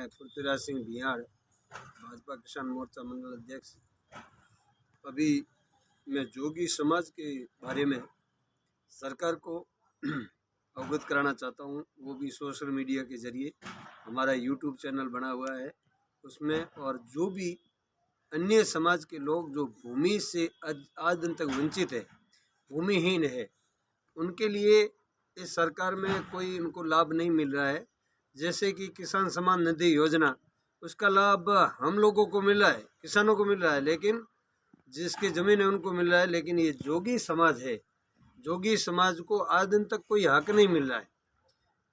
मैं पृथ्वीराज सिंह बिहार, भाजपा किसान मोर्चा मंडल अध्यक्ष। अभी मैं जोगी समाज के बारे में सरकार को अवगत कराना चाहता हूँ, वो भी सोशल मीडिया के जरिए। हमारा यूट्यूब चैनल बना हुआ है उसमें, और जो भी अन्य समाज के लोग जो भूमि से आज दिन तक वंचित है, भूमिहीन है, उनके लिए इस सरकार में कोई उनको लाभ नहीं मिल रहा है। जैसे कि किसान सम्मान निधि योजना, उसका लाभ हम लोगों को मिल रहा है, किसानों को मिल रहा है, लेकिन जिसकी ज़मीन है उनको मिल रहा है। लेकिन ये जोगी समाज है, जोगी समाज को आज दिन तक कोई हक नहीं मिल रहा है,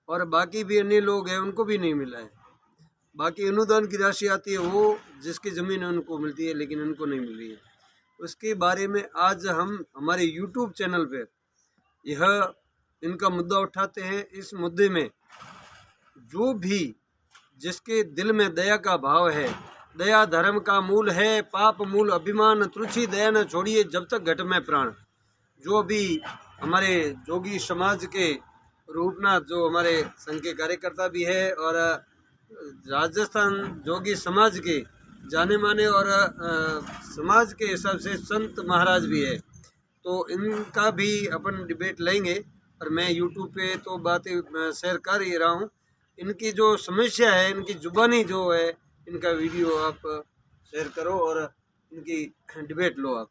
और बाकी भी अन्य लोग हैं उनको भी नहीं मिल रहा है। बाकी अनुदान की राशि आती है वो जिसकी ज़मीन है उनको मिलती है, लेकिन उनको नहीं मिल रही है। उसके बारे में आज हम हमारे यूट्यूब चैनल पर यह इनका मुद्दा उठाते हैं। इस मुद्दे में जो भी जिसके दिल में दया का भाव है, दया धर्म का मूल है, पाप मूल अभिमान तुलसी दया न छोड़िए जब तक घट में प्राण। जो भी हमारे जोगी समाज के रूपनाथ, जो हमारे संघ के कार्यकर्ता भी है, और राजस्थान जोगी समाज के जाने माने और समाज के हिसाब से संत महाराज भी है, तो इनका भी अपन डिबेट लेंगे। और मैं यूट्यूब पे तो बातें शेयर कर ही रहा हूँ। इनकी जो समस्या है, इनकी जुबानी जो है, इनका वीडियो आप शेयर करो और इनकी डिबेट लो आप।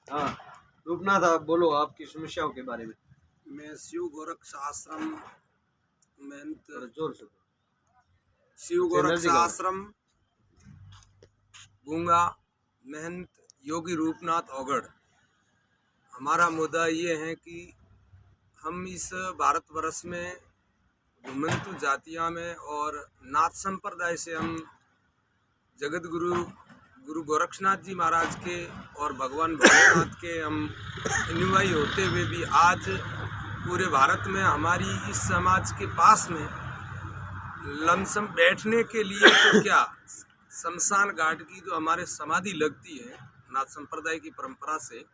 हाँ रूपनाथ, आप बोलो आपकी समस्याओं के बारे में। मैं शिव गोरक्ष आश्रम महंत, जोर से शिव गोरक्ष आश्रम गूंगा महंत योगी रूपनाथ ओगढ़। हमारा मुद्दा ये है कि हम इस भारतवर्ष में घुमंतु जातियाँ में और नाथ संप्रदाय से हम जगत गुरु गोरक्षनाथ जी महाराज के और भगवान भोलेनाथ के हम अनुयायी होते हुए भी आज पूरे भारत में हमारी इस समाज के पास में लमसम बैठने के लिए तो क्या शमशान घाट की जो हमारे समाधि लगती है नाथ संप्रदाय की परंपरा से,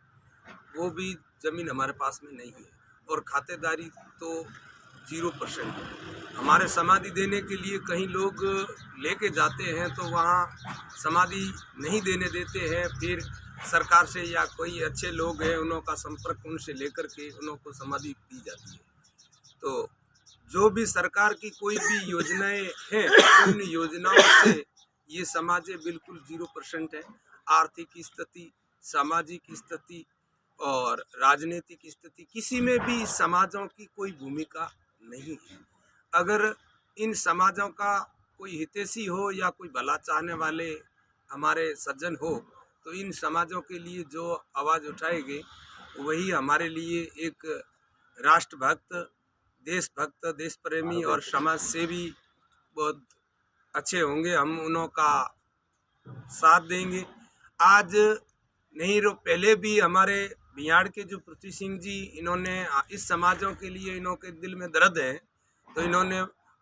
वो भी ज़मीन हमारे पास में नहीं है, और खातेदारी तो 0% है। हमारे समाधि देने के लिए कहीं लोग लेके जाते हैं तो वहाँ समाधि नहीं देने देते हैं, फिर सरकार से या कोई अच्छे लोग हैं उन्हों का संपर्क उनसे लेकर के उन्हों को समाधि दी जाती है। तो जो भी सरकार की कोई भी योजनाएं हैं, उन योजनाओं से ये समाज बिल्कुल 0% है। आर्थिक स्थिति, सामाजिक स्थिति और राजनीतिक स्थिति, किसी में भी समाजों की कोई भूमिका नहीं है। अगर इन समाजों का कोई हितैषी हो या कोई भला चाहने वाले हमारे सज्जन हो, तो इन समाजों के लिए जो आवाज़ उठाएंगे वही हमारे लिए एक राष्ट्रभक्त, देशभक्त, देश प्रेमी और समाज सेवी बहुत अच्छे होंगे। हम उन्हों का साथ देंगे। आज नहीं रो पहले भी हमारे बिहार के जो पृथ्वी सिंह जी, इन्होंने इस समाजों के लिए इन्हों के दिल में दर्द है, तो इन्होंने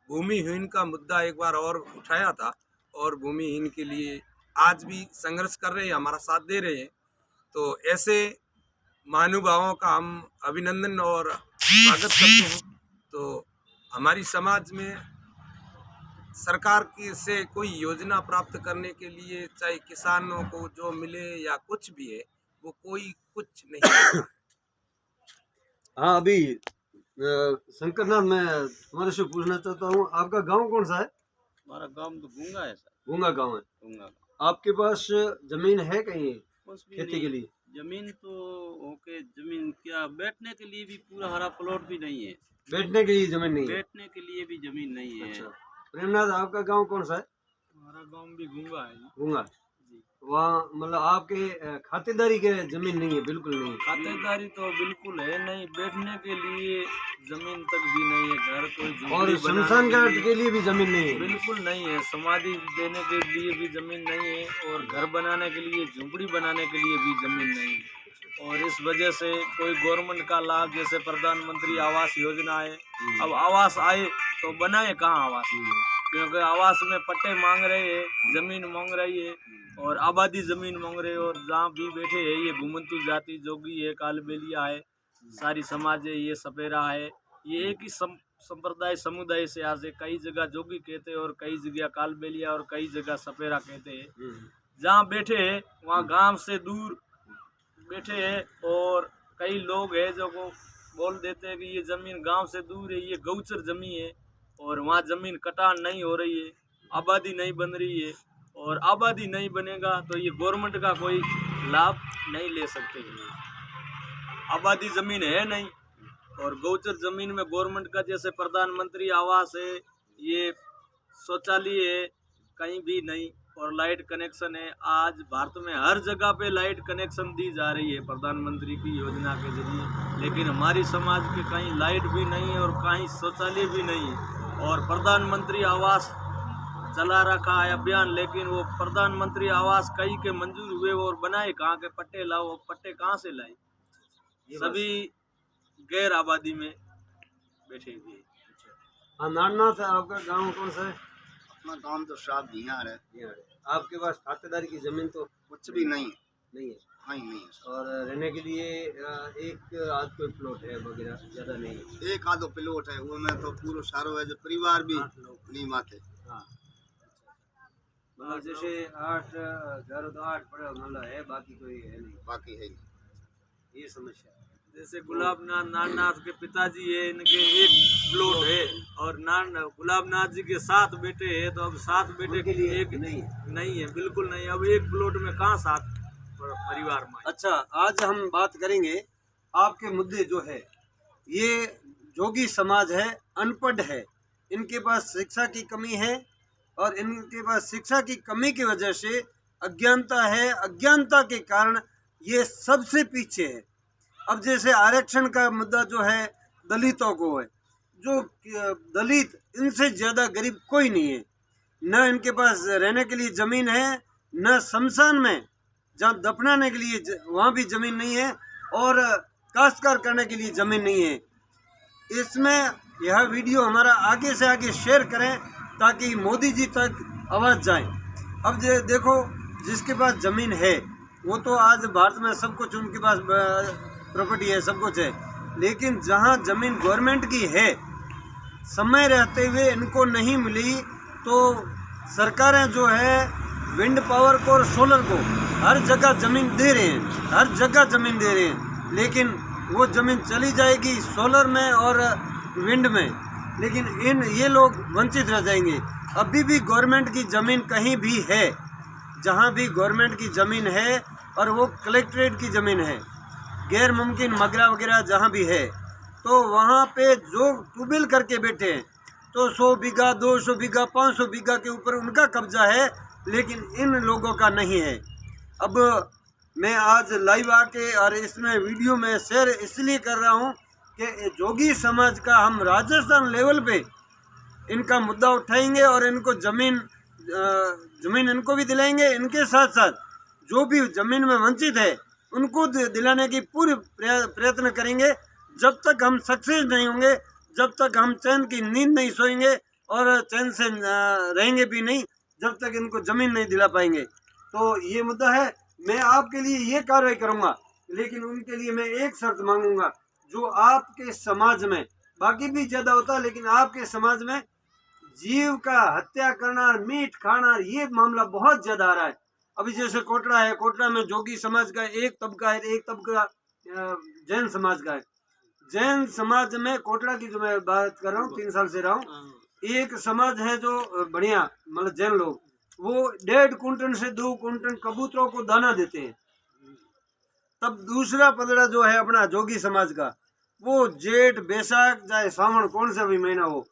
भूमिहीन का मुद्दा एक बार और उठाया था, और भूमिहीन के लिए आज भी संघर्ष कर रहे हैं, हमारा साथ दे रहे हैं। तो ऐसे महानुभावों का हम अभिनंदन और स्वागत करते हैं। तो हमारी समाज में सरकार की से कोई योजना प्राप्त करने के लिए, चाहे किसानों को जो मिले या कुछ भी है, वो कोई कुछ नहीं है। हाँ, अभी शंकरनाथ, मैं तुम्हारे से पूछना चाहता हूँ, आपका गांव कौन सा है? हमारा गांव तो गूंगा है सर। गूंगा गांव है। गूंगा। आपके पास जमीन है कहीं खेती के लिए? जमीन तो ओके, जमीन क्या बैठने के लिए भी पूरा हरा प्लॉट भी नहीं है। बैठने के लिए जमीन नहीं है? बैठने के लिए भी जमीन नहीं है। अच्छा। प्रेमनाथ, आपका गांव कौन सा है? हमारा गांव भी गूंगा है। गूंगा। वहाँ मतलब आपके खातेदारी के जमीन नहीं है? बिल्कुल नहीं है। खातेदारी तो बिल्कुल है नहीं, बैठने के लिए जमीन तक भी नहीं है। घर कोई और शमशान घाट के लिए भी जमीन नहीं है? बिल्कुल नहीं है। समाधि देने के लिए भी जमीन नहीं है, और घर बनाने के लिए, झुंपड़ी बनाने के लिए भी जमीन नहीं है। और इस वजह से कोई गवर्नमेंट का लाभ, जैसे प्रधानमंत्री आवास योजना है, अब आवास आए तो बनाए कहाँ आवास? क्योंकि आवास में पट्टे मांग रहे हैं, जमीन मांग रही है, और आबादी जमीन मांग रहे हैं। और जहाँ भी बैठे हैं ये घुमंतु जाति, जोगी है, कालबेलिया है, सारी समाज है, ये सपेरा है, ये एक ही संप्रदाय समुदाय से आते, कई जगह जोगी कहते हैं और कई जगह कालबेलिया और कई जगह सपेरा कहते हैं। जहाँ बैठे हैं वहाँ गांव से दूर बैठे हैं और कई लोग हैं जो को बोल देते हैं कि ये ज़मीन गांव से दूर है, ये गौचर जमीन है और वहाँ ज़मीन कटान नहीं हो रही है, आबादी नहीं बन रही है और आबादी नहीं बनेगा तो ये गवर्नमेंट का कोई लाभ नहीं ले सकते। आबादी ज़मीन है नहीं और गौचर ज़मीन में गवर्नमेंट का जैसे प्रधानमंत्री आवास है, ये शौचालय है, कहीं भी नहीं और लाइट कनेक्शन है। आज भारत में हर जगह पे लाइट कनेक्शन दी जा रही है प्रधानमंत्री की योजना के जरिए, लेकिन हमारी समाज के कहीं लाइट भी नहीं है और कहीं शौचालय भी नहीं है। और प्रधानमंत्री आवास चला रखा है अभियान, लेकिन वो प्रधानमंत्री आवास कई के मंजूर हुए और बनाए कहाँ के, पट्टे लाओ, पट्टे कहाँ से लाए, सभी गैर आबादी में बैठे हुए हैं। हाँ, नारनाथ आपका गांव कौन सा है? अपना गांव तो साफ बिहार है। बिहार है। आपके पास खातेदारी की जमीन तो कुछ भी नहीं है। नहीं है हाँ नहीं है। और रहने के लिए एक आध कोई प्लॉट है वगैरह, ज़्यादा नहीं है। एक आधो प्लॉट है, वो में तो पूरा सारो है जो परिवार भी 8 लोग। नहीं माथे। हाँ, मतलब जैसे 8 घर तो 8 पड़े मतलब है, बाकी कोई है नहीं, बाकी है नहीं। ये समस्या है। जैसे गुलाबनाथ नारनाथ के पिताजी है, इनके एक प्लॉट है और गुलाबनाथ जी के 7 बेटे हैं, तो अब 7 बेटे के लिए एक नहीं है, बिल्कुल नहीं। अब एक प्लॉट में कहाँ 7 परिवार में। अच्छा, आज हम बात करेंगे आपके मुद्दे जो है, ये जोगी समाज है, अनपढ़ है, इनके पास शिक्षा की कमी है और इनके पास शिक्षा की कमी की वजह से अज्ञानता है, अज्ञानता के कारण ये सबसे पीछे है। अब जैसे आरक्षण का मुद्दा जो है दलितों को है, जो दलित इनसे ज़्यादा गरीब कोई नहीं है, न इनके पास रहने के लिए ज़मीन है, न शमशान में जहाँ दफनाने के लिए वहाँ भी ज़मीन नहीं है और काश्तकार करने के लिए ज़मीन नहीं है। इसमें यह वीडियो हमारा आगे से आगे शेयर करें ताकि मोदी जी तक आवाज़ जाए। अब देखो, जिसके पास ज़मीन है वो तो आज भारत में सब कुछ उनके पास प्रॉपर्टी है, सब कुछ है, लेकिन जहाँ ज़मीन गवर्नमेंट की है, समय रहते हुए इनको नहीं मिली तो सरकारें जो है विंड पावर को और सोलर को हर जगह ज़मीन दे रहे हैं, हर जगह ज़मीन दे रहे हैं, लेकिन वो ज़मीन चली जाएगी सोलर में और विंड में, लेकिन ये लोग वंचित रह जाएंगे। अभी भी गवर्नमेंट की ज़मीन कहीं भी है, जहाँ भी गवर्नमेंट की ज़मीन है और वो कलेक्ट्रेट की ज़मीन है, गैर मुमकिन मगरा वगैरह जहाँ भी है, तो वहाँ पे जो ट्यूबवेल करके बैठे हैं तो 100 बीघा 200 बीघा 500 बीघा के ऊपर उनका कब्जा है, लेकिन इन लोगों का नहीं है। अब मैं आज लाइव आके और इसमें वीडियो में शेयर इसलिए कर रहा हूँ कि जोगी समाज का हम राजस्थान लेवल पे इनका मुद्दा उठाएंगे और इनको ज़मीन इनको भी दिलाएंगे, इनके साथ साथ जो भी ज़मीन में वंचित है उनको दिलाने की पूरी प्रयत्न करेंगे। जब तक हम सक्सेस नहीं होंगे, जब तक हम चैन की नींद नहीं सोएंगे और चैन से रहेंगे भी नहीं, जब तक इनको ज़मीन नहीं दिला पाएंगे। तो ये मुद्दा है। मैं आपके लिए ये कार्रवाई करूँगा, लेकिन उनके लिए मैं एक शर्त मांगूंगा, जो आपके समाज में बाकी भी ज़्यादा होता है, लेकिन आपके समाज में जीव का हत्या करना, मीट खाना, ये मामला बहुत ज़्यादा आ रहा है। अभी जैसे कोटड़ा है, कोटड़ा में जोगी समाज का एक तबका है, एक तबका जैन समाज का है। जैन समाज में कोटड़ा की जो मैं बात कर रहा हूँ, 3 साल से रहा हूँ, एक समाज है जो बढ़िया, मतलब जैन लोग, वो 1.5 कुंटल से 2 कुंटल कबूतरों को दाना देते हैं। तब दूसरा पलड़ा जो है अपना जोगी समाज का, वो जेठ बैसाख चाहे सावन कौन सा भी महीना हो,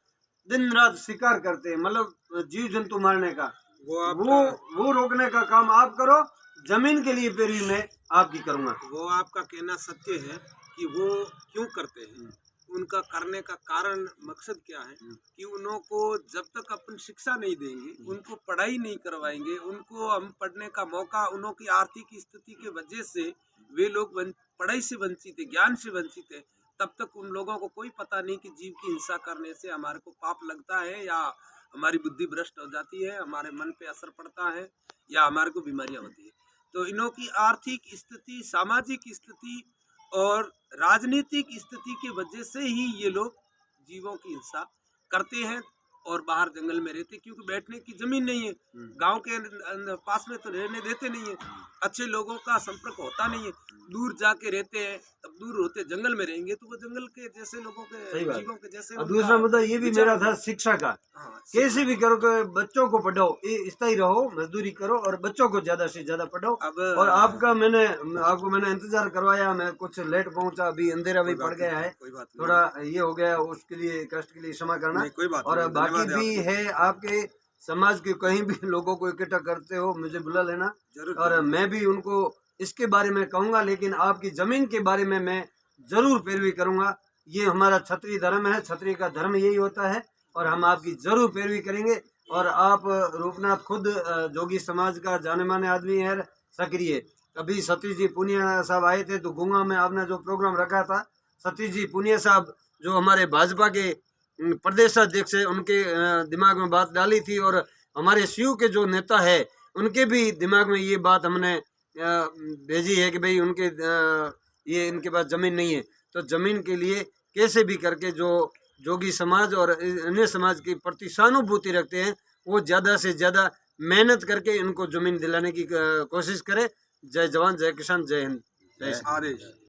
दिन रात शिकार करते हैं, मतलब जीव जंतु मारने का। वो रोकने का काम आप करो, जमीन के लिए फिर मैं आपकी करूँगा। वो आपका कहना सत्य है कि वो क्यों करते हैं, उनका करने का कारण मकसद क्या है कि उन्हों को जब तक अपन शिक्षा नहीं देंगे, उनको पढ़ाई नहीं करवाएंगे, उनको हम पढ़ने का मौका, उन्हों की आर्थिक स्थिति के वजह से वे लोग पढ़ाई से वंचित है, ज्ञान से वंचित है, तब तक उन लोगों को कोई पता नहीं कि जीव की हिंसा करने से हमारे को पाप लगता है या हमारी बुद्धि भ्रष्ट हो जाती है, हमारे मन पे असर पड़ता है या हमारे को बीमारियां होती है। तो इन्हों की आर्थिक स्थिति, सामाजिक स्थिति और राजनीतिक स्थिति की वजह से ही ये लोग जीवों की हिंसा करते हैं और बाहर जंगल में रहते, क्योंकि बैठने की जमीन नहीं है, गांव के पास में तो रहने देते नहीं है, अच्छे लोगों का संपर्क होता नहीं है, दूर जाके रहते हैं, तब दूर होते जंगल में रहेंगे तो वो जंगल के जैसे लोगों के सही बात। जीवों के जैसे और दूसरा मुद्दा ये भी मेरा था शिक्षा का, हाँ, कैसे भी करो कि बच्चों को पढ़ाओ, स्थायी रहो, मजदूरी करो और बच्चों को ज्यादा से ज्यादा पढ़ाओ। अब और आपको मैंने इंतजार करवाया, मैं कुछ लेट पहुंचा, अभी अंधेरा भी पड़ गया है, कोई बात नहीं, थोड़ा ये हो गया, उसके लिए कष्ट के लिए क्षमा करना। नहीं, कोई बात और नहीं, बाकी धन्यवाद भी है, आपके समाज के कहीं भी लोगों को इकट्ठा करते हो मुझे बुला लेना, जरूर और मैं भी उनको इसके बारे में कहूंगा, लेकिन आपकी जमीन के बारे में मैं जरूर पैरवी करूंगा। ये हमारा क्षत्रिय धर्म है, क्षत्रिय का धर्म यही होता है, और हम आपकी जरूर पैरवी करेंगे। और आप रूपनाथ खुद जोगी समाज का जाने माने आदमी है, सक्रिय। अभी सतीश जी पुनिया साहब आए थे तो गुंगा में आपने जो प्रोग्राम रखा था, सतीश जी पुनिया साहब जो हमारे भाजपा के प्रदेशाध्यक्ष है, उनके दिमाग में बात डाली थी, और हमारे सीयू के जो नेता है उनके भी दिमाग में ये बात हमने भेजी है कि भाई उनके ये इनके पास जमीन नहीं है, तो जमीन के लिए कैसे भी करके जो जोगी समाज और अन्य समाज के प्रति सहानुभूति रखते हैं वो ज़्यादा से ज़्यादा मेहनत करके इनको जमीन दिलाने की कोशिश करें। जय जवान, जय किसान, जय हिंद, जय श्री राम। आदेश।